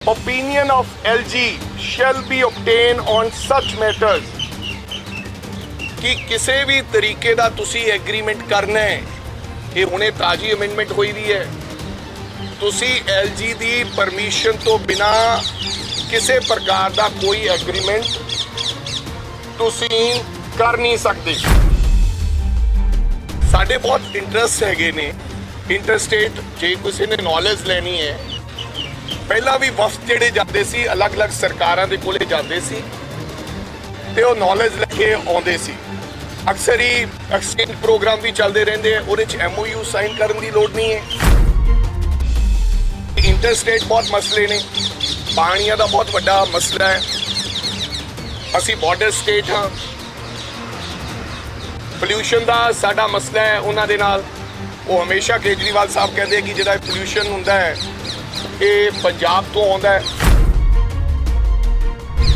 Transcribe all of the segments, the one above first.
Opinion of LG shall be obtained on such matters कि किसी भी तरीके का तुसी एग्रीमेंट करना है। ये हुणे ताजी अमेंडमेंट हुई दी है। तुसी LG दी परमिशन तो बिना किसी प्रकार का कोई एग्रीमेंट तुसी कर नहीं सकते। साडे बहुत इंटरस्ट हैगे ने इंटरस्टेट जे किसी ने नॉलेज लेनी है। पहला भी वफद ਜਿਹੜੇ ਜਾਂਦੇ ਸੀ अलग-अलग ਸਰਕਾਰਾਂ ਦੇ ਕੋਲੇ ਜਾਂਦੇ ਸੀ ਤੇ ਉਹ ਨੌਲੇਜ ਲੈ ਕੇ ਆਉਂਦੇ ਸੀ। ਅਕਸਰ ਹੀ ਐਕਸਚੇਂਜ ਪ੍ਰੋਗਰਾਮ ਵੀ ਚੱਲਦੇ ਰਹਿੰਦੇ ਆ, ਉਹਦੇ ਚ MOU ਸਾਈਨ ਕਰਨ ਦੀ ਲੋੜ ਨਹੀਂ ਹੈ। ਇੰਟਰਸਟੇਟ ਬਹੁਤ ਮਸਲੇ ਨੇ, ਪਾਣੀਆਂ ਦਾ ਬਹੁਤ ਵੱਡਾ ਮਸਲਾ ਹੈ। ਅਸੀਂ ਬਾਰਡਰ ਸਟੇਟ ਹਾਂ, ਪੋਲਿਊਸ਼ਨ ਦਾ ਸਾਡਾ ਮਸਲਾ ਹੈ ਉਹਨਾਂ ਦੇ ਨਾਲ। ਉਹ ਹਮੇਸ਼ਾ ਕੇਜਰੀਵਾਲ ਸਾਹਿਬ ਕਹਿੰਦੇ ਕਿ ਜਿਹੜਾ ਪੋਲਿਊਸ਼ਨ ਹੁੰਦਾ ਹੈ ਇਹ ਪੰਜਾਬ ਤੋਂ ਆਉਂਦਾ ਹੈ।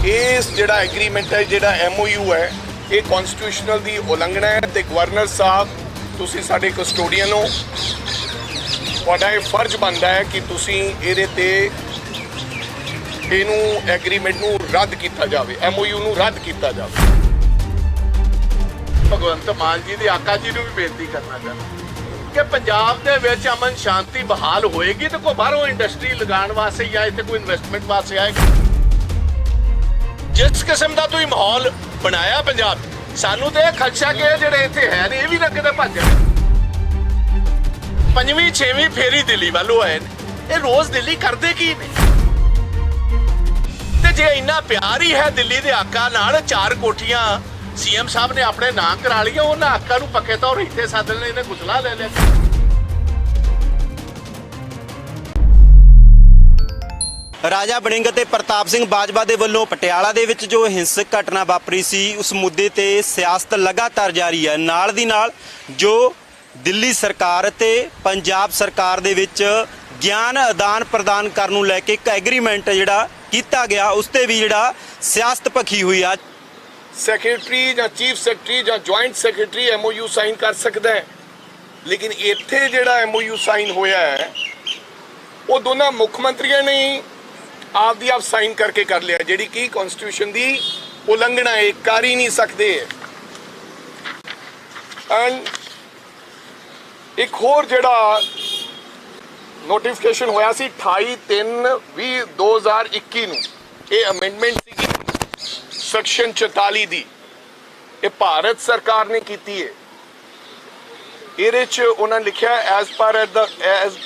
ਇਸ ਜਿਹੜਾ ਐਗਰੀਮੈਂਟ ਹੈ, ਜਿਹੜਾ MOU ਹੈ, ਇਹ ਕਨਸਟੀਟਿਊਸ਼ਨਲ ਦੀ ਉਲੰਘਣਾ ਹੈ ਤੇ ਗਵਰਨਰ ਸਾਹਿਬ ਤੁਸੀਂ ਸਾਡੇ ਕਸਟੋਡੀਅਨ ਹੋ। ਤੁਹਾਡਾ ਇਹ ਫਰਜ਼ ਬਣਦਾ ਹੈ ਕਿ ਤੁਸੀਂ ਇਹਦੇ ਤੇ ਇਹਨੂੰ ਐਗਰੀਮੈਂਟ ਨੂੰ ਰੱਦ ਕੀਤਾ ਜਾਵੇ, MOU ਨੂੰ ਰੱਦ ਕੀਤਾ ਜਾਵੇ। ਭਗਵੰਤ ਮਾਨ ਜੀ ਦੀ ਆਕਾ ਜੀ ਨੂੰ ਵੀ ਬੇਨਤੀ ਕਰਨਾ ਚਾਹੁੰਦਾ ਕਿ ਪੰਜਾਬ ਦੇ ਵਿੱਚ ਅਮਨ ਸ਼ਾਂਤੀ ਬਹਾਲ ਹੋਏਗੀ ਤੇ ਕੋਈ ਬਾਹਰੋਂ ਇੰਡਸਟਰੀ ਲਗਾਉਣ ਵਾਸਤੇ ਜਾਂ ਇੱਥੇ ਕੋਈ ਇਨਵੈਸਟਮੈਂਟ ਵਾਸਤੇ ਆਏਗਾ। ਜਿਸ ਕਿਸਮ ਦਾ ਤੁਸੀਂ ਮਾਹੌਲ ਬਣਾਇਆ ਪੰਜਾਬ, ਸਾਨੂੰ ਤੇ ਇਹ ਖਦਸ਼ਾ ਕਿ ਜਿਹੜੇ ਇੱਥੇ ਹੈ ਨੇ ਇਹ ਵੀ ਨਾ ਕਿਤੇ ਭੱਜ ਜਾਣ। 5ਵੀਂ 6ਵੀਂ ਫੇਰੀ ਦਿੱਲੀ ਵੱਲੋਂ ਆਏ ਨੇ, ਇਹ ਰੋਜ਼ ਦਿੱਲੀ ਕਰਦੇ ਕੀ ਨੇ? ਤੇ ਜੇ ਇੰਨਾ ਪਿਆਰ ਹੀ ਹੈ ਦਿੱਲੀ ਦੇ ਆਕਾ ਨਾਲ, 4 ਕੋਠੀਆਂ CM ਸਾਹਿਬ ਨੇ ਆਪਣੇ ਨਾਂ ਕਰਾ ਲਈਆਂ, ਉਹਨਾਂ ਆਕਾ ਨੂੰ ਪੱਕੇ ਤੌਰ ਇੱਥੇ ਸੱਦ ਲੈਣੇ, ਇਹਨੇ ਗੁਸਲਾ ਲੈ ਲਿਆ। ਰਾਜਾ ਵੜਿੰਗ ਤੇ ਪ੍ਰਤਾਪ ਸਿੰਘ ਬਾਜਵਾ ਦੇ ਵੱਲੋਂ ਪਟਿਆਲਾ ਦੇ ਵਿੱਚ ਜੋ ਹਿੰਸਕ ਘਟਨਾ ਵਾਪਰੀ ਸੀ ਉਸ ਮੁੱਦੇ ਤੇ ਸਿਆਸਤ ਲਗਾਤਾਰ ਜਾਰੀ ਹੈ। ਨਾਲ ਦੀ ਨਾਲ ਜੋ ਦਿੱਲੀ ਸਰਕਾਰ ਤੇ ਪੰਜਾਬ ਸਰਕਾਰ ਦੇ ਵਿੱਚ ਗਿਆਨ ਆਦਾਨ ਪ੍ਰਦਾਨ ਕਰਨ ਨੂੰ ਲੈ ਕੇ ਇੱਕ ਐਗਰੀਮੈਂਟ ਜਿਹੜਾ ਕੀਤਾ ਗਿਆ ਉਸ ਤੇ ਵੀ ਜਿਹੜਾ ਸਿਆਸਤ ਭਖੀ ਹੋਈ ਆ। ਸੈਕਟਰੀ ਜਾਂ ਚੀਫ ਸੈਕਟਰੀ ਜਾਂ ਜੁਆਇੰਟ ਸੈਕਟਰੀ MOU ਸਾਈਨ ਕਰ ਸਕਦਾ ਹੈ, ਲੇਕਿਨ ਇੱਥੇ ਜਿਹੜਾ MOU ਸਾਈਨ ਹੋਇਆ ਹੈ ਉਹ ਦੋਨਾਂ ਮੁੱਖ ਮੰਤਰੀਆਂ ਨੇ ਆਪਦੀ ਆਪ ਸਾਈਨ ਕਰਕੇ ਕਰ ਲਿਆ, ਜਿਹੜੀ ਕਿ ਕਨਸਟੀਟਿਊਸ਼ਨ ਦੀ ਉਲੰਘਣਾ ਹੈ, ਕਰ ਹੀ ਨਹੀਂ ਸਕਦੇ। ਐਂਡ ਇੱਕ ਹੋਰ ਜਿਹੜਾ ਨੋਟੀਫਿਕੇਸ਼ਨ ਹੋਇਆ ਸੀ 28/3/2021 ਨੂੰ, ਇਹ ਅਮੈਂਡਮੈਂਟ ਸੀਗੀ ਸੈਕਸ਼ਨ 44 ਦੀ, ਇਹ ਭਾਰਤ ਸਰਕਾਰ ਨੇ ਕੀਤੀ ਹੈ। ਇਹਦੇ ਚ ਉਹਨਾਂ ਲਿਖਿਆ as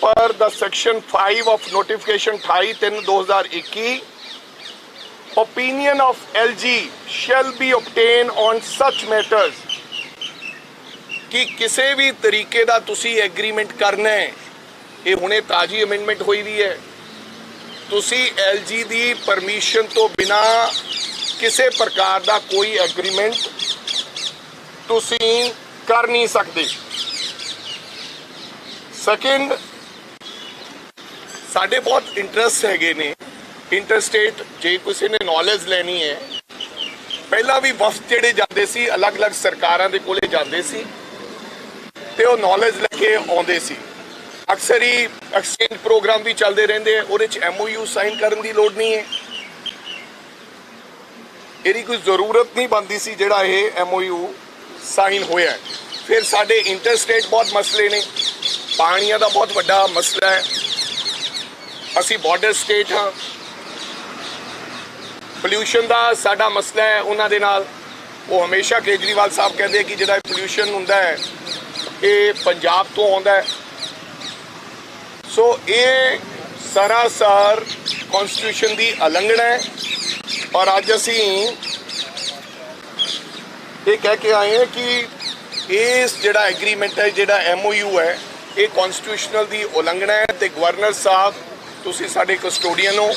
per the section 5 of notification 28/3/2021 opinion of LG shall be obtained on such matters ਕਿ ਕਿਸੇ ਵੀ ਤਰੀਕੇ ਦਾ ਤੁਸੀਂ ਐਗਰੀਮੈਂਟ ਕਰਨਾ ਹੈ। ਇਹ ਹੁਣੇ ਤਾਜੀ ਅਮੈਂਡਮੈਂਟ ਹੋਈ ਦੀ ਹੈ। ਤੁਸੀਂ LG ਦੀ ਪਰਮਿਸ਼ਨ ਤੋਂ ਬਿਨਾ ਕਿਸੇ ਪ੍ਰਕਾਰ ਦਾ ਕੋਈ ਐਗਰੀਮੈਂਟ ਤੁਸੀਂ ਕਰ ਨਹੀਂ ਸਕਦੇ। ਸੈਕਿੰਡ, ਸਾਡੇ ਬਹੁਤ ਇੰਟਰਸਟ ਹੈਗੇ ਨੇ ਇੰਟਰਸਟੇਟ ਜੇ ਕਿਸੇ ਨੇ ਨੌਲੇਜ ਲੈਣੀ ਹੈ। ਪਹਿਲਾਂ ਵੀ ਵਫਦ ਜਿਹੜੇ ਜਾਂਦੇ ਸੀ ਅਲੱਗ-ਅਲੱਗ ਸਰਕਾਰਾਂ ਦੇ ਕੋਲੇ ਜਾਂਦੇ ਸੀ ਤੇ ਉਹ ਨੌਲੇਜ ਲੈ ਕੇ ਆਉਂਦੇ ਸੀ। ਅਕਸਰ ਹੀ ਐਕਸਚੇਂਜ ਪ੍ਰੋਗਰਾਮ ਵੀ ਚੱਲਦੇ ਰਹਿੰਦੇ ਆ, ਉਹਦੇ ਚ MOU ਸਾਈਨ ਕਰਨ ਦੀ ਲੋੜ ਨਹੀਂ ਹੈ। ਇਹਦੀ ਕੋਈ ਜ਼ਰੂਰਤ ਨਹੀਂ ਬਣਦੀ ਸੀ ਜਿਹੜਾ ਇਹ MOU ਸਾਈਨ ਹੋਇਆ। ਫਿਰ ਸਾਡੇ ਇੰਟਰਸਟੇਟ ਬਹੁਤ ਮਸਲੇ ਨੇ, ਪਾਣੀਆਂ ਦਾ ਬਹੁਤ ਵੱਡਾ ਮਸਲਾ ਹੈ। ਅਸੀਂ ਬਾਰਡਰ ਸਟੇਟ ਹਾਂ, ਪੋਲਿਊਸ਼ਨ ਦਾ ਸਾਡਾ ਮਸਲਾ ਹੈ ਉਹਨਾਂ ਦੇ ਨਾਲ। ਉਹ ਹਮੇਸ਼ਾ ਕੇਜਰੀਵਾਲ ਸਾਹਿਬ ਕਹਿੰਦੇ ਕਿ ਜਿਹੜਾ ਪੋਲਿਊਸ਼ਨ ਹੁੰਦਾ ਹੈ ਇਹ ਪੰਜਾਬ ਤੋਂ ਆਉਂਦਾ ਹੈ। ਸੋ ਇਹ ਸਰਾਸਰ ਕਨਸਟੀਟਿਊਸ਼ਨ ਦੀ ਉਲੰਘਣਾ ਹੈ। ਔਰ ਅੱਜ ਅਸੀਂ ਇਹ ਕਹਿ ਕੇ ਆਏ ਹਾਂ ਕਿ ਇਸ ਜਿਹੜਾ ਐਗਰੀਮੈਂਟ ਹੈ, ਜਿਹੜਾ MOU ਹੈ, ਇਹ ਕਨਸਟੀਟਿਊਸ਼ਨਲ ਦੀ ਉਲੰਘਣਾ ਹੈ ਤੇ ਗਵਰਨਰ ਸਾਹਿਬ ਤੁਸੀਂ ਸਾਡੇ ਕਸਟੋਡੀਅਨ ਹੋ।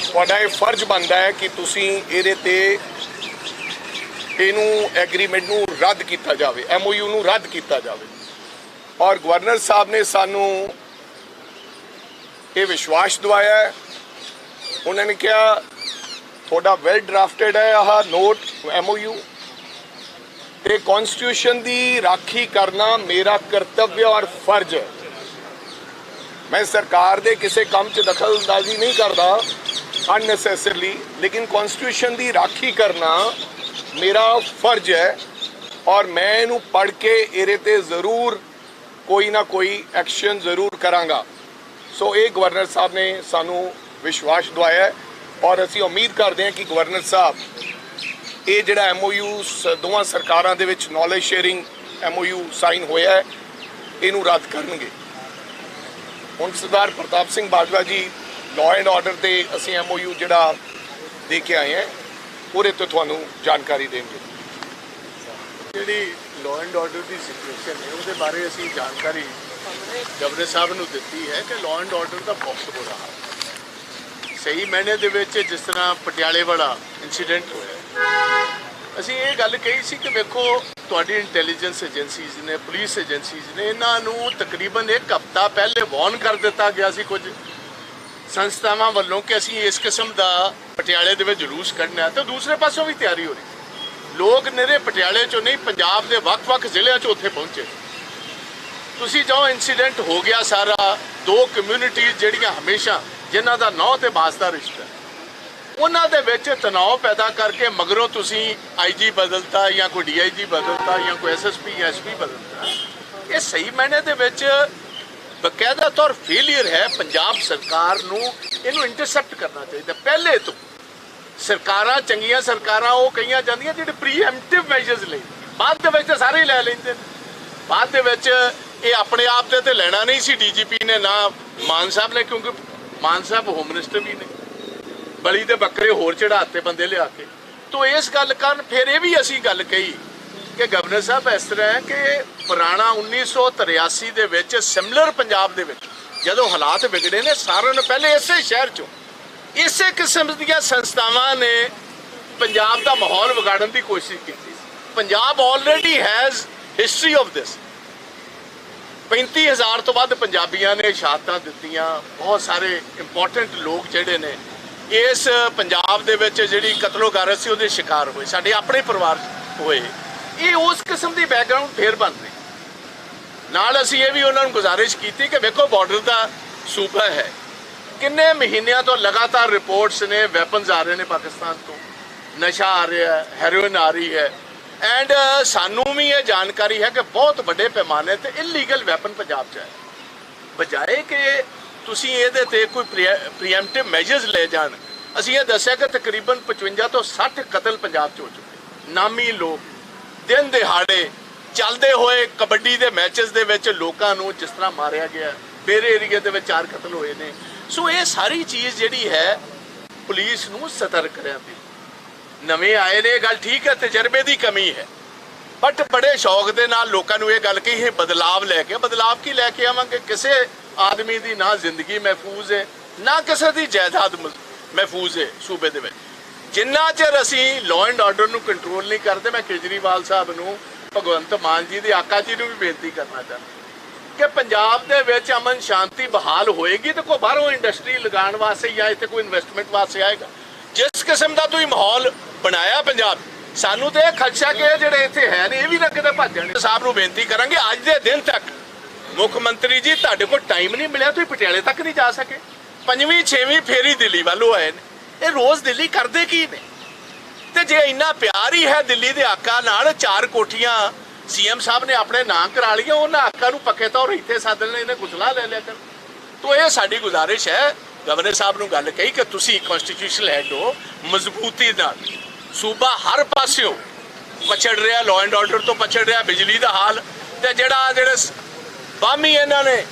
ਤੁਹਾਡਾ ਇਹ ਫਰਜ਼ ਬਣਦਾ ਹੈ ਕਿ ਤੁਸੀਂ ਇਹਦੇ ਤੇ ਇਹਨੂੰ ਐਗਰੀਮੈਂਟ ਨੂੰ ਰੱਦ ਕੀਤਾ ਜਾਵੇ, MOU ਨੂੰ ਰੱਦ ਕੀਤਾ ਜਾਵੇ। ਔਰ ਗਵਰਨਰ ਸਾਹਿਬ ਨੇ ਸਾਨੂੰ ਇਹ ਵਿਸ਼ਵਾਸ ਦਿਵਾਇਆ ਹੈ। ਉਹਨਾਂ ਨੇ ਕਿਹਾ ਤੁਹਾਡਾ ਵੈਲ ਡਰਾਫਟਡ ਹੈ ਆਹ ਨੋਟ MOU ਤੇ ਕਨਸਟੀਟਿਊਸ਼ਨ ਦੀ ਰਾਖੀ ਕਰਨਾ ਮੇਰਾ ਕਰਤੱਵ ਔਰ ਫਰਜ਼ ਹੈ। मैं सरकार दे किसी काम च दखलअंदाजी नहीं करता अननैसेसरली, लेकिन कॉन्स्टिट्यूशन की राखी करना मेरा फर्ज है और मैं इनू पढ़ के इहदे ते जरूर कोई ना कोई एक्शन जरूर करांगा। सो ये गवर्नर साहब ने सानू विश्वास दवाया है और असी उम्मीद करते हैं कि गवर्नर साहब ये जिहड़ा MOU दोवां सरकारां दे विच नॉलेज शेयरिंग MOU साइन होया है इनू रद्द करनगे। हुण Sardar Pratap Singh Bajwa ji law and order ते असी MOU जिहड़ा दे के आए हैं पूरे तो तुहानू जानकारी देंगे। ਜਿਹੜੀ law and order the situation ਹੈ ਉਹਦੇ ਬਾਰੇ ਅਸੀਂ ਜਾਣਕਾਰੀ ਗਵਰਨਰ ਸਾਹਿਬ ਨੂੰ ਦਿੱਤੀ ਹੈ ਕਿ ਲਾਅ ਐਂਡ ਆਰਡਰ ਦਾ ਬਹੁਤ ਬੁਰਾ ਹਾਲ, ਸਹੀ ਮਾਇਨੇ ਦੇ ਵਿੱਚ ਜਿਸ ਤਰ੍ਹਾਂ ਪਟਿਆਲੇ ਵਾਲਾ ਇਨਸੀਡੈਂਟ ਹੋਇਆ, ਅਸੀਂ ਇਹ ਗੱਲ ਕਹੀ ਸੀ ਕਿ ਵੇਖੋ ਤੁਹਾਡੀ ਇੰਟੈਲੀਜੈਂਸ ਏਜੰਸੀਜ਼ ਨੇ, ਪੁਲਿਸ ਏਜੰਸੀਜ਼ ਨੇ, ਇਹਨਾਂ ਨੂੰ ਤਕਰੀਬਨ 1 ਹਫ਼ਤਾ ਪਹਿਲੇ ਵਾਰਨ ਕਰ ਦਿੱਤਾ ਗਿਆ ਸੀ ਕੁਝ ਸੰਸਥਾਵਾਂ ਵੱਲੋਂ ਕਿ ਅਸੀਂ ਇਸ ਕਿਸਮ ਦਾ ਪਟਿਆਲੇ ਦੇ ਵਿੱਚ ਜਲੂਸ ਕੱਢਣਾ ਹੈ, ਤੇ ਦੂਸਰੇ ਪਾਸੋਂ ਵੀ ਤਿਆਰੀ ਹੋ ਰਹੀ। ਲੋਕ ਨਿਰੇ ਪਟਿਆਲੇ ਚੋਂ ਨਹੀਂ ਪੰਜਾਬ ਦੇ ਵੱਖ-ਵੱਖ ਜ਼ਿਲ੍ਹਿਆਂ 'ਚ ਉੱਥੇ ਪਹੁੰਚੇ। ਤੁਸੀਂ ਜੋ ਇਨਸੀਡੈਂਟ ਹੋ ਗਿਆ ਸਾਰਾ, 2 ਕਮਿਊਨਿਟੀਜ਼ ਜਿਹੜੀਆਂ ਹਮੇਸ਼ਾ ਜਿਨ੍ਹਾਂ ਦਾ ਨੌ ਤੇ ਬਾਸ ਦਾ ਰਿਸ਼ਤਾ, ਉਹਨਾਂ ਦੇ ਵਿੱਚ ਤਣਾਅ ਪੈਦਾ ਕਰਕੇ ਮਗਰੋਂ ਤੁਸੀਂ IG ਬਦਲਤਾ ਜਾਂ ਕੋਈ DIG ਬਦਲਤਾ ਜਾਂ ਕੋਈ SSP SP ਬਦਲਤਾ, ਇਹ ਸਹੀ ਮਾਇਨੇ ਦੇ ਵਿੱਚ ਬਕਾਇਦਾ ਤੌਰ ਫੇਲੀਅਰ ਹੈ। ਪੰਜਾਬ ਸਰਕਾਰ ਨੂੰ ਇਹਨੂੰ ਇੰਟਰਸੈਪਟ ਕਰਨਾ ਚਾਹੀਦਾ ਪਹਿਲੇ ਤੋਂ। ਸਰਕਾਰਾਂ ਚੰਗੀਆਂ ਸਰਕਾਰਾਂ ਉਹ ਕਹੀਆਂ ਜਾਂਦੀਆਂ ਜਿਹੜੇ ਪ੍ਰੀਐਮਪਟਿਵ ਮੈਜਰਸ ਲਈ, ਬਾਅਦ ਦੇ ਵਿੱਚ ਤਾਂ ਸਾਰੇ ਹੀ ਲੈ ਲੈਂਦੇ ਨੇ। ਬਾਅਦ ਦੇ ਵਿੱਚ ਇਹ ਆਪਣੇ ਆਪ ਤੇ ਲੈਣਾ ਨਹੀਂ ਸੀ DGP ਨੇ, ਨਾ ਮਾਨ ਸਾਹਿਬ ਨੇ, ਕਿਉਂਕਿ ਮਾਨ ਸਾਹਿਬ ਹੋਮ ਮਿਨਿਸਟਰ ਵੀ ਨੇ, ਬਲੀ ਦੇ ਬੱਕਰੇ ਹੋਰ ਚੜਾਤੇ ਬੰਦੇ ਲਿਆ ਕੇ। ਤੋ ਇਸ ਗੱਲ ਕਾਰਨ ਫਿਰ ਇਹ ਵੀ ਅਸੀਂ ਗੱਲ ਕਹੀ ਕਿ ਗਵਰਨਰ ਸਾਹਿਬ ਇਸ ਤਰ੍ਹਾਂ ਹੈ ਕਿ ਪੁਰਾਣਾ 1983 ਦੇ ਵਿੱਚ ਸਿਮਲਰ ਪੰਜਾਬ ਦੇ ਵਿੱਚ ਜਦੋਂ ਹਾਲਾਤ ਵਿਗੜੇ ਨੇ, ਸਾਰਿਆਂ ਨੂੰ ਪਹਿਲੇ ਇਸੇ ਸ਼ਹਿਰ 'ਚੋਂ ਇਸੇ ਕਿਸਮ ਦੀਆਂ ਸੰਸਥਾਵਾਂ ਨੇ ਪੰਜਾਬ ਦਾ ਮਾਹੌਲ ਵਿਗਾੜਨ ਦੀ ਕੋਸ਼ਿਸ਼ ਕੀਤੀ। Punjab already has history of this. 35,000 ਤੋਂ ਵੱਧ ਪੰਜਾਬੀਆਂ ਨੇ ਸ਼ਹਾਦਤਾਂ ਦਿੱਤੀਆਂ। ਬਹੁਤ ਸਾਰੇ ਇੰਪੋਰਟੈਂਟ ਲੋਕ ਜਿਹੜੇ ਨੇ ਇਸ ਪੰਜਾਬ ਦੇ ਵਿੱਚ ਜਿਹੜੀ ਕਤਲੋ ਗਾਰਤ ਸੀ ਉਹਦੇ ਸ਼ਿਕਾਰ ਹੋਏ, ਸਾਡੇ ਆਪਣੇ ਪਰਿਵਾਰ ਹੋਏ। ਇਹ ਉਸ ਕਿਸਮ ਦੀ ਬੈਕਗ੍ਰਾਉਂਡ ਫੇਰ ਬਣ ਰਹੀ। ਨਾਲ ਅਸੀਂ ਇਹ ਵੀ ਉਹਨਾਂ ਨੂੰ ਗੁਜ਼ਾਰਿਸ਼ ਕੀਤੀ ਕਿ ਵੇਖੋ ਬਾਰਡਰ ਦਾ ਸੂਬਾ ਹੈ, ਕਿੰਨੇ ਮਹੀਨਿਆਂ ਤੋਂ ਲਗਾਤਾਰ ਰਿਪੋਰਟਸ ਨੇ ਵੈਪਨਸ ਆ ਰਹੇ ਨੇ ਪਾਕਿਸਤਾਨ ਤੋਂ, ਨਸ਼ਾ ਆ ਰਿਹਾ ਹੈ, ਹੈਰੋਇਨ ਆ ਰਹੀ ਹੈ, ਐਂਡ ਸਾਨੂੰ ਵੀ ਇਹ ਜਾਣਕਾਰੀ ਹੈ ਕਿ ਬਹੁਤ ਵੱਡੇ ਪੈਮਾਨੇ ਤੇ ਇਲੀਗਲ ਵੈਪਨ ਪੰਜਾਬ 'ਚ ਹੈ। ਬਜਾਏ ਕਿ ਤੁਸੀਂ ਇਹਦੇ ਤੇ ਕੋਈ ਪ੍ਰੀਐਮਪਟਿਵ ਮੈਜਰਸ ਲੈ ਜਾਣ, ਅਸੀਂ ਇਹ ਦੱਸਿਆ ਕਿ ਤਕਰੀਬਨ 55 ਤੋਂ 60 ਕਤਲ ਪੰਜਾਬ 'ਚ ਹੋ ਚੁੱਕੇ। ਨਾਮੀ ਲੋਕ ਦਿਨ ਦਿਹਾੜੇ ਚੱਲਦੇ ਹੋਏ ਕਬੱਡੀ ਦੇ ਮੈਚਸ ਦੇ ਵਿੱਚ ਲੋਕਾਂ ਨੂੰ ਜਿਸ ਤਰ੍ਹਾਂ ਮਾਰਿਆ ਗਿਆ, ਮੇਰੇ ਏਰੀਏ ਦੇ ਵਿੱਚ 4 ਕਤਲ ਹੋਏ ਨੇ। ਸੋ ਇਹ ਸਾਰੀ ਚੀਜ਼ ਜਿਹੜੀ ਹੈ ਪੁਲਿਸ ਨੂੰ ਸਤਰਕ ਰਹਿਣ ਦੀ। ਨਵੇਂ ਆਏ ਨੇ, ਗੱਲ ਠੀਕ ਹੈ, ਤਜਰਬੇ ਦੀ ਕਮੀ ਹੈ, ਬਟ ਬੜੇ ਸ਼ੌਕ ਦੇ ਨਾਲ ਲੋਕਾਂ ਨੂੰ ਇਹ ਗੱਲ ਕਹੀ ਹੈ ਬਦਲਾਵ ਲੈ ਕੇ। ਬਦਲਾਵ ਕੀ ਲੈ ਕੇ ਆਵਾਂਗੇ? ਕਿਸੇ ਆਦਮੀ ਦੀ ਨਾ ਜ਼ਿੰਦਗੀ ਮਹਿਫੂਜ਼ ਹੈ, ਨਾ ਕਿਸੇ ਦੀ ਜਾਇਦਾਦ ਮਹਿਫੂਜ਼ ਹੈ ਸੂਬੇ ਦੇ ਵਿੱਚ। ਜਿੰਨਾ ਚਿਰ ਅਸੀਂ ਲਾਅ ਐਂਡ ਆਰਡਰ ਨੂੰ ਕੰਟਰੋਲ ਨਹੀਂ ਕਰਦੇ, ਮੈਂ ਕੇਜਰੀਵਾਲ ਸਾਹਿਬ ਨੂੰ, ਭਗਵੰਤ ਮਾਨ ਜੀ ਦੇ ਆਕਾ ਜੀ ਨੂੰ ਵੀ ਬੇਨਤੀ ਕਰਨਾ ਚਾਹੁੰਦਾ ਕਿ ਪੰਜਾਬ ਦੇ ਵਿੱਚ ਅਮਨ ਸ਼ਾਂਤੀ ਬਹਾਲ ਹੋਏਗੀ ਤੇ ਕੋਈ ਬਾਹਰੋਂ ਇੰਡਸਟਰੀ ਲਗਾਉਣ ਵਾਸਤੇ ਜਾਂ ਇੱਥੇ ਕੋਈ ਇਨਵੈਸਟਮੈਂਟ ਵਾਸਤੇ ਆਏਗਾ। ਜਿਸ ਕਿਸਮ ਦਾ ਤੁਸੀਂ ਮਾਹੌਲ ਬਣਾਇਆ ਪੰਜਾਬ, ਸਾਨੂੰ ਤੇ ਇਹ ਖਦਸ਼ਾ ਕਿ ਜਿਹੜੇ ਇੱਥੇ ਹੈ ਨੇ ਇਹ ਵੀ ਨਾ ਕਿਤੇ ਭੱਜ ਜਾਣ। ਸਾਹਿਬ ਨੂੰ ਬੇਨਤੀ ਕਰਾਂਗੇ ਅੱਜ ਦੇ ਦਿਨ ਤੱਕ ਮੁੱਖ ਮੰਤਰੀ ਜੀ ਤੁਹਾਡੇ ਕੋਲ ਟਾਈਮ ਨਹੀਂ ਮਿਲਿਆ, ਤੁਸੀਂ ਪਟਿਆਲੇ ਤੱਕ ਨਹੀਂ ਜਾ ਸਕੇ। 5ਵੀਂ 6ਵੀਂ ਫੇਰੀ ਦਿੱਲੀ ਵੱਲੋਂ ਆਏ ਨੇ, ਇਹ ਰੋਜ਼ ਦਿੱਲੀ ਕਰਦੇ ਕੀ ਨੇ? ਤੇ ਜੇ ਇੰਨਾ ਪਿਆਰ ਹੀ ਹੈ ਦਿੱਲੀ ਦੇ ਆਕਾ ਨਾਲ, 4 ਕੋਠੀਆਂ CM ਸਾਹਿਬ ਨੇ ਆਪਣੇ ਨਾਂ ਕਰਾ ਲਈਆਂ, ਉਹਨਾਂ ਆਕਾ ਨੂੰ ਪੱਕੇ ਤੌਰ ਇੱਥੇ ਸੱਦ ਲੈਣ, ਇਹਨੇ ਗੁਸਲਾ ਲੈ ਲਿਆ ਕਰ। ਤੋ ਇਹ ਸਾਡੀ ਗੁਜ਼ਾਰਿਸ਼ ਹੈ, ਗਵਰਨਰ ਸਾਹਿਬ ਨੂੰ ਗੱਲ ਕਹੀ ਕਿ ਤੁਸੀਂ ਕਨਸਟੀਟਿਊਸ਼ਨਲ ਹੈਡ ਹੋ, ਮਜ਼ਬੂਤੀ ਨਾਲ ਸੂਬਾ ਹਰ ਪਾਸਿਓਂ ਪਛੜ ਰਿਹਾ, ਲਾਅ ਐਂਡ ਆਰਡਰ ਤੋਂ ਪਛੜ ਰਿਹਾ, ਬਿਜਲੀ ਦਾ ਹਾਲ, ਤੇ ਜਿਹੜੇ ਬਾਮੀ ਇਹਨਾਂ ਨੇ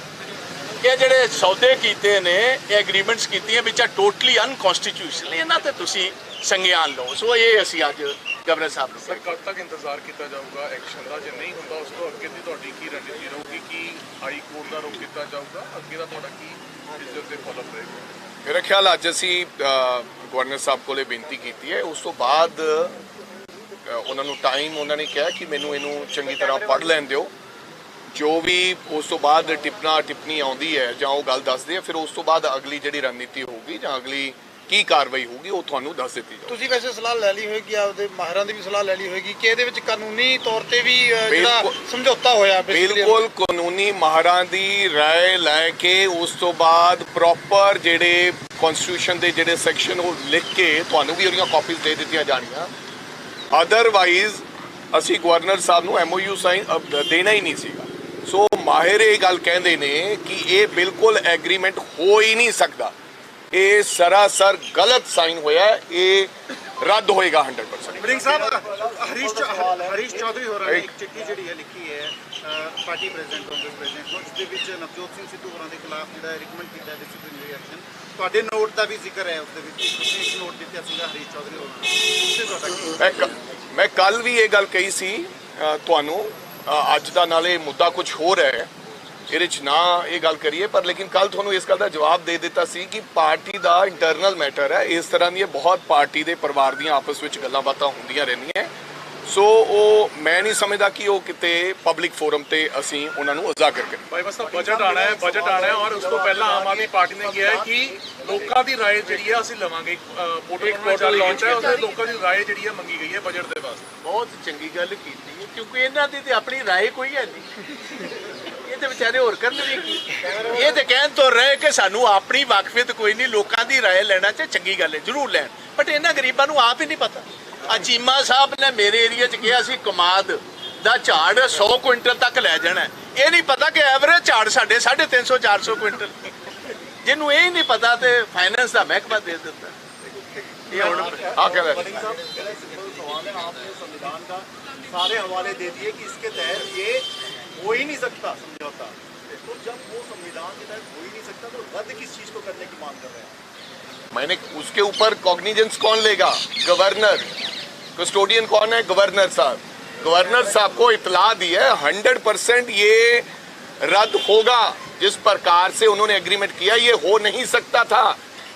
ਇਹ ਜਿਹੜੇ ਸੌਦੇ ਕੀਤੇ ਨੇ, ਇਹ ਐਗਰੀਮੈਂਟਸ ਕੀਤੀਆਂ ਵਿੱਚ ਟੋਟਲੀ ਅਨਕਨਸਟੀਟਿਊਸ਼ਨਲ, ਇਹਨਾਂ ਤੇ ਤੁਸੀਂ ਸੰਗਿਆਨ ਲਓ। ਸੋ ਇਹ ਅਸੀਂ ਅੱਜ ਗਵਰਨਰ ਸਾਹਿਬ ਨੂੰ ਸਰ ਕਦ ਤੱਕ ਇੰਤਜ਼ਾਰ ਕੀਤਾ ਜਾਊਗਾ ਐਕਸ਼ਨ ਦਾ? ਜੇ ਨਹੀਂ ਹੁੰਦਾ ਉਸ ਤੋਂ ਅੱਗੇ ਦੀ ਤੁਹਾਡੀ ਕੀ ਰਣਨੀਤੀ ਰਹੂਗੀ? ਕੀ ਹਾਈ ਕੋਰਟ ਦਾ ਰੁਖ ਕੀਤਾ ਜਾਊਗਾ? ਅੱਗੇ ਦਾ ਤੁਹਾਡਾ ਕੀ ਇਸ ਦੇ ਫਾਲੋਅਪ ਰਹੇਗਾ? मेरा ख्याल ਅੱਜ ਅਸੀਂ ਗਵਰਨਰ ਸਾਹਿਬ ਕੋਲੇ ਬੇਨਤੀ ਕੀਤੀ ਹੈ। ਉਸ ਤੋਂ ਬਾਅਦ ਉਹਨਾਂ ਨੂੰ ਟਾਈਮ, ਉਹਨਾਂ ਨੇ ਕਿਹਾ ਕਿ ਮੈਨੂੰ ਇਹਨੂੰ ਚੰਗੀ ਤਰ੍ਹਾਂ ਪੜ੍ਹ ਲੈਣ ਦਿਓ, ਜੋ ਵੀ ਉਸ ਤੋਂ ਬਾਅਦ ਟਿੱਪਣੀ ਆਉਂਦੀ ਹੈ ਜਾਂ ਉਹ ਗੱਲ ਦੱਸਦੇ ਆ, ਫਿਰ ਉਸ ਤੋਂ ਬਾਅਦ ਅਗਲੀ ਜਿਹੜੀ ਰਣਨੀਤੀ ਹੋਊਗੀ ਜਾਂ ਅਗਲੀ ਕੀ ਕਾਰਵਾਈ ਹੋਊਗੀ ਉਹ ਤੁਹਾਨੂੰ ਦੱਸ ਦਿੱਤੀ ਜਾਊਗੀ। ਤੁਸੀਂ ਵੈਸੇ ਸਲਾਹ ਲੈ ਲਈ ਹੋਏਗੀ, ਆਪਦੇ ਮਾਹਿਰਾਂ ਦੀ ਵੀ ਸਲਾਹ ਲੈ ਲਈ ਹੋਏਗੀ ਕਿ ਇਹਦੇ ਵਿੱਚ ਕਾਨੂੰਨੀ ਤੌਰ ਤੇ ਵੀ ਜਿਹੜਾ ਬਿਲਕੁਲ। ਸਮਝੌਤਾ ਹੋਇਆ ਬਿਲਕੁਲ ਕਾਨੂੰਨੀ ਮਾਹਰਾਂ ਦੀ ਰਾਏ ਲੈ ਕੇ ਉਸ ਤੋਂ ਬਾਅਦ ਪ੍ਰੋਪਰ ਜਿਹੜੇ ਕਨਸਟੀਟਿਊਸ਼ਨ ਦੇ ਜਿਹੜੇ ਸੈਕਸ਼ਨ ਉਹ ਲਿਖ ਕੇ ਤੁਹਾਨੂੰ ਵੀ ਉਹਦੀਆਂ ਕਾਪੀਜ਼ ਦੇ ਦਿੱਤੀਆਂ ਜਾਣੀਆਂ। ਅਦਰਵਾਈਜ਼ ਅਸੀਂ ਗਵਰਨਰ ਸਾਹਿਬ ਨੂੰ MOU ਸਾਈਨ ਦੇਣਾ ਹੀ ਨਹੀਂ ਸੀਗਾ। ਸੋ ਮਾਹਿਰ ਇਹ ਗੱਲ ਕਹਿੰਦੇ ਨੇ ਕਿ ਇਹ ਬਿਲਕੁਲ ਐਗਰੀਮੈਂਟ ਹੋ ਹੀ ਨਹੀਂ ਸਕਦਾ, ਇਹ ਸਰਾਸਰ ਗਲਤ ਸਾਈਨ ਹੋਇਆ, ਇਹ ਰੱਦ ਹੋਏਗਾ 100%। ਬੜਿੰਗ ਸਾਹਿਬ ਹਰੀਸ਼ ਚੌਧਰੀ ਹੋ ਰਿਹਾ ਇੱਕ ਚਿੱਠੀ ਜਿਹੜੀ ਹੈ ਲਿਖੀ ਹੈ ਪਾਰਟੀ ਪ੍ਰੈਜ਼ੀਡੈਂਟ ਕਾਂਗਰਸ ਪ੍ਰੈਜ਼ੀਡੈਂਟ ਨੂੰ, ਜਿਸ ਦੇ ਵਿੱਚ ਨਵਜੋਤ ਸਿੰਘ ਸਿੱਧੂ ਹੋਰਾਂ ਦੇ ਖਿਲਾਫ ਜਿਹੜਾ ਰਿਕਮੈਂਡ ਕੀਤਾ ਹੈ ਡਿਸਪਲਿਨਰੀ ਐਕਸ਼ਨ। ਤੁਹਾਡੇ ਨੋਟ ਦਾ ਵੀ ਜ਼ਿਕਰ ਹੈ ਉਸ ਦੇ ਵਿੱਚ, ਤੁਸੀਂ ਇੱਕ ਨੋਟ ਦਿੱਤਾ ਸੀਗਾ ਹਰੀਸ਼ ਚੌਧਰੀ ਹੋਰਾਂ ਨੂੰ, ਉਸ ਤੇ ਤੁਹਾਡਾ ਕੀ? ਮੈਂ ਕੱਲ ਵੀ ਇਹ ਗੱਲ ਕਹੀ ਸੀ ਤੁਹਾਨੂੰ, ਅੱਜ ਦਾ ਨਾਲੇ ਮੁੱਦਾ ਕੁਝ ਹੋਰ ਹੈ, ਇਹਦੇ 'ਚ ਨਾ ਇਹ ਗੱਲ ਕਰੀਏ, ਪਰ ਲੇਕਿਨ ਕੱਲ ਤੁਹਾਨੂੰ ਇਸ ਗੱਲ ਦਾ ਜਵਾਬ ਦੇ ਦਿੱਤਾ ਸੀ ਕਿ ਪਾਰਟੀ ਦਾ ਇੰਟਰਨਲ ਮੈਟਰ ਹੈ। ਇਸ ਤਰ੍ਹਾਂ ਦੀਆਂ ਬਹੁਤ ਪਾਰਟੀ ਦੇ ਪਰਿਵਾਰ ਦੀਆਂ ਆਪਸ ਵਿੱਚ ਗੱਲਾਂ ਬਾਤਾਂ ਹੁੰਦੀਆਂ ਰਹਿੰਦੀਆਂ। ਸੋ ਉਹ ਮੈਂ ਨਹੀਂ ਸਮਝਦਾ ਕਿ ਉਹ ਕਿਤੇ ਪਬਲਿਕ ਫੋਰਮ ਤੇ ਅਸੀਂ ਉਹਨਾਂ ਨੂੰ ਉਜਾਗਰ ਕਰੀਏ। ਭਾਈ ਬਸ ਬਜਟ ਆਣਾ ਹੈ ਔਰ ਉਸ ਤੋਂ ਪਹਿਲਾਂ ਆਮ ਆਦਮੀ ਪਾਰਟੀ ਨੇ ਕਿਹਾ ਹੈ ਕਿ ਲੋਕਾਂ ਦੀ ਰਾਏ ਜਿਹੜੀ ਹੈ ਅਸੀਂ ਲਵਾਂਗੇ। ਪੋਰਟਲ ਲਾਂਚ ਹੈ, ਉਹਦੇ ਲੋਕਾਂ ਦੀ ਰਾਏ ਜਿਹੜੀ ਹੈ ਮੰਗੀ ਗਈ ਹੈ ਬਜਟ ਦੇ ਵਾਸਤੇ। ਬਹੁਤ ਚੰਗੀ ਗੱਲ ਕੀਤੀ ਹੈ, ਕਿਉਂਕਿ ਇਹਨਾਂ ਦੀ ਤੇ ਆਪਣੀ ਰਾਏ ਕੋਈ ਹੈ ਨਹੀਂ। ਇਹ ਤੇ ਵਿਚਾਰੇ ਹੋਰ ਕਰਨਗੇ ਕੀ? ਇਹ ਤੇ ਕਹਿਣ ਤੋਂ ਰਹੇ ਕਿ ਸਾਨੂੰ ਆਪਣੀ ਵਾਕਫੀਅਤ ਕੋਈ ਨਹੀਂ, ਲੋਕਾਂ ਦੀ ਰਾਏ ਲੈਣਾ ਤੇ ਚੰਗੀ ਗੱਲ ਹੈ, ਜ਼ਰੂਰ ਲੈਣ, ਬਟ ਇਹਨਾਂ ਗਰੀਬਾਂ ਨੂੰ ਆਪ ਹੀ ਨਹੀਂ ਪਤਾ। ਆ ਚੀਮਾ ਸਾਹਿਬ ਨੇ ਮੇਰੇ ਏਰੀਆ 'ਚ ਕਿਹਾ ਸੀ ਕਮਾਦ ਦਾ ਝਾੜ 100 ਕੁਇੰਟਲ ਤੱਕ ਲੈ ਜਾਣਾ, ਇਹ ਨਹੀਂ ਪਤਾ ਕਿ ਐਵਰੇਜ ਝਾੜ ਸਾਡੇ 350 400 ਕੁਇੰਟਲ। ਜਿਹਨੂੰ ਇਹ ਹੀ ਨਹੀਂ ਪਤਾ ਤੇ ਫਾਈਨੈਂਸ ਦਾ ਮਹਿਕਮਾ ਦੇ ਦਿੰਦਾ। ਇਹ ਹੁਣ ਆ ਕੇ आपने संविधान का सारे हवाले दे दिए कि इसके तहत ये हो ही नहीं सकता समझौता, तो जब वो संविधान के तहत हो ही नहीं सकता तो रद्द किस चीज को करने की मांग कर रहे हैं? मैंने उसके ऊपर कॉग्निजेंस कौन लेगा? गवर्नर। कस्टोडियन कौन है? गवर्नर साहब। गवर्नर साहब को इतला दी है 100% ये रद्द होगा। जिस प्रकार से उन्होंने एग्रीमेंट किया ये हो नहीं सकता था,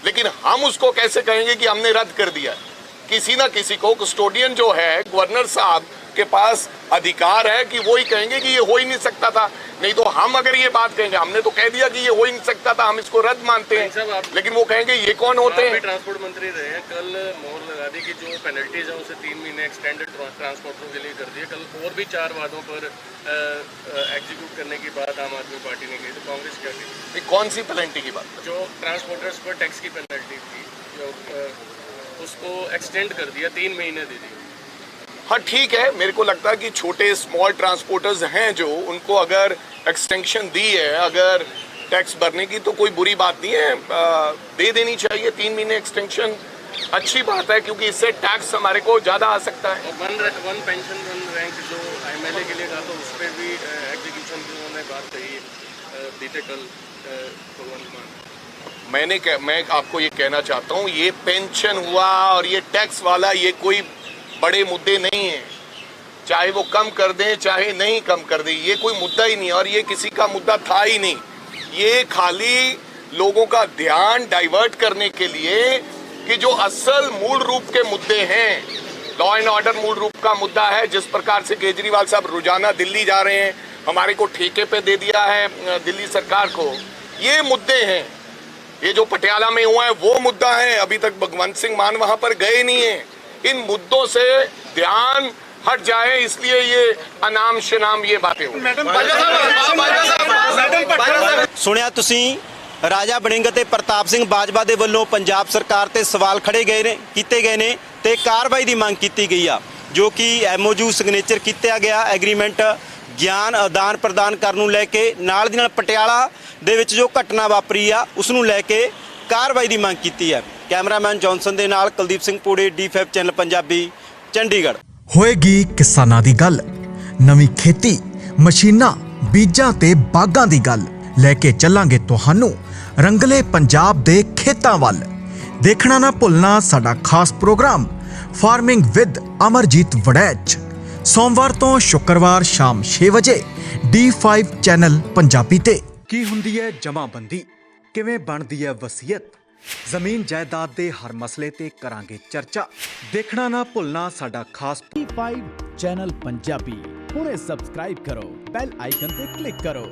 लेकिन हम उसको कैसे कहेंगे कि हमने रद्द कर दिया? किसी ना किसी को, कस्टोडियन जो है गवर्नर साहब के पास अधिकार है कि वो ही कहेंगे कि ये हो ही नहीं सकता था। नहीं तो हम अगर ये बात कहेंगे, हमने तो कह दिया कि ये हो ही नहीं सकता था, हम इसको रद्द मानते हैं, लेकिन वो कहेंगे ये कौन होते हैं? ट्रांसपोर्ट मंत्री रहे हैं, कल मोहर लगा दी कि जो पेनल्टीज है उसे 3 महीने एक्सटेंडेड ट्रांसपोर्टरों के लिए कर दिए। कल और भी 4 वादों पर एग्जीक्यूट करने की बात आम आदमी पार्टी ने की, तो कांग्रेस क्या कही? कौन सी पेनल्टी की बात? जो ट्रांसपोर्टर्स पर टैक्स की पेनल्टी थी, जो उसको एक्सटेंड कर दिया, 3 महीने दे दी। हाँ ठीक है, मेरे को लगता है कि छोटे स्मॉल ट्रांसपोर्टर्स हैं जो, उनको अगर एक्सटेंशन दी है अगर टैक्स भरने की तो कोई बुरी बात नहीं है, दे देनी चाहिए 3 महीने एक्सटेंशन, अच्छी बात है, क्योंकि इससे टैक्स हमारे को ज़्यादा आ सकता है। वन पेंशन वन रैंक जो MLA के लिए कहा तो उस पर भी एग्जीक्यूशन की उन्होंने बात कही बीते कल भगवंत मान। मैं आपको ये कहना चाहता हूँ, ये पेंशन हुआ और ये टैक्स वाला ये कोई बड़े मुद्दे नहीं हैं, चाहे वो कम कर दें चाहे नहीं कम कर दें, ये कोई मुद्दा ही नहीं है और ये किसी का मुद्दा था ही नहीं। ये खाली लोगों का ध्यान डाइवर्ट करने के लिए कि जो असल मूल रूप के मुद्दे हैं, लॉ एंड ऑर्डर मूल रूप का मुद्दा है, जिस प्रकार से केजरीवाल साहब रोजाना दिल्ली जा रहे हैं, हमारे को ठेके पे दे दिया है दिल्ली सरकार को, ये मुद्दे हैं। ये जो पटियाला में हुआ है वो मुद्दा है, अभी तक भगवंत सिंह मान वहां पर गए नहीं है। इन मुद्दों से ध्यान हट जाए, इसलिए ये अनाम शनाम ये बातें हो। ਸੁਣਿਆ ਤੁਸੀਂ ਰਾਜਾ ਵੜਿੰਗ ਅਤੇ ਪ੍ਰਤਾਪ ਸਿੰਘ ਬਾਜਵਾ ਦੇ ਵੱਲੋਂ ਪੰਜਾਬ ਸਰਕਾਰ ਤੇ ਸਵਾਲ ਖੜੇ ਗਏ ਨੇ, ਕੀਤੇ ਗਏ ਨੇ ਤੇ ਕਾਰਵਾਈ ਦੀ ਮੰਗ ਕੀਤੀ ਗਈ ਆ, ਜੋ ਕਿ MOU ਸਿਗਨੇਚਰ ਕੀਤਾ ਗਿਆ ਐਗਰੀਮੈਂਟ ਗਿਆਨ ਆਦਾਨ ਪ੍ਰਦਾਨ ਕਰਨ ਨੂੰ ਲੈ ਕੇ, ਨਾਲ ਦੀ ਨਾਲ ਪਟਿਆਲਾ ਦੇ ਵਿੱਚ ਜੋ ਘਟਨਾ ਵਾਪਰੀ ਆ ਉਸ ਨੂੰ ਲੈ ਕੇ ਕਾਰਵਾਈ ਦੀ ਮੰਗ ਕੀਤੀ ਹੈ। ਕੈਮਰਾਮੈਨ ਜੌਨਸਨ ਦੇ ਨਾਲ ਕੁਲਦੀਪ ਸਿੰਘ ਪੂੜੇ, D5 ਚੈਨਲ ਪੰਜਾਬੀ, ਚੰਡੀਗੜ੍ਹ। ਹੋਏਗੀ ਕਿਸਾਨਾਂ ਦੀ ਗੱਲ, ਨਵੀਂ ਖੇਤੀ ਮਸ਼ੀਨਾਂ ਬੀਜਾਂ ਤੇ ਬਾਗਾਂ ਦੀ ਗੱਲ ਲੈ ਕੇ ਚੱਲਾਂਗੇ ਤੁਹਾਨੂੰ ਰੰਗਲੇ ਪੰਜਾਬ ਦੇ ਖੇਤਾਂ ਵੱਲ। ਦੇਖਣਾ ਨਾ ਭੁੱਲਣਾ ਸਾਡਾ ਖਾਸ programme farming with Amarjeet Waraich, ਸੋਮਵਾਰ ਤੋਂ ਸ਼ੁੱਕਰਵਾਰ ਸ਼ਾਮ 6 ਵਜੇ D5 ਚੈਨਲ ਪੰਜਾਬੀ ਤੇ। ਕੀ ਹੁੰਦੀ ਹੈ ਜਮਾਬੰਦੀ, ਕਿਵੇਂ ਬਣਦੀ ਹੈ ਵਸੀਅਤ, ਜ਼ਮੀਨ ਜਾਇਦਾਦ ਦੇ ਹਰ ਮਸਲੇ ਤੇ ਕਰਾਂਗੇ ਚਰਚਾ। ਦੇਖਣਾ ਨਾ ਭੁੱਲਣਾ ਸਾਡਾ ਖਾਸ D5 ਚੈਨਲ ਪੰਜਾਬੀ ਹੁਣੇ ਸਬਸਕ੍ਰਾਈਬ ਕਰੋ, ਬੈਲ ਆਈਕਨ ਤੇ ਕਲਿੱਕ ਕਰੋ।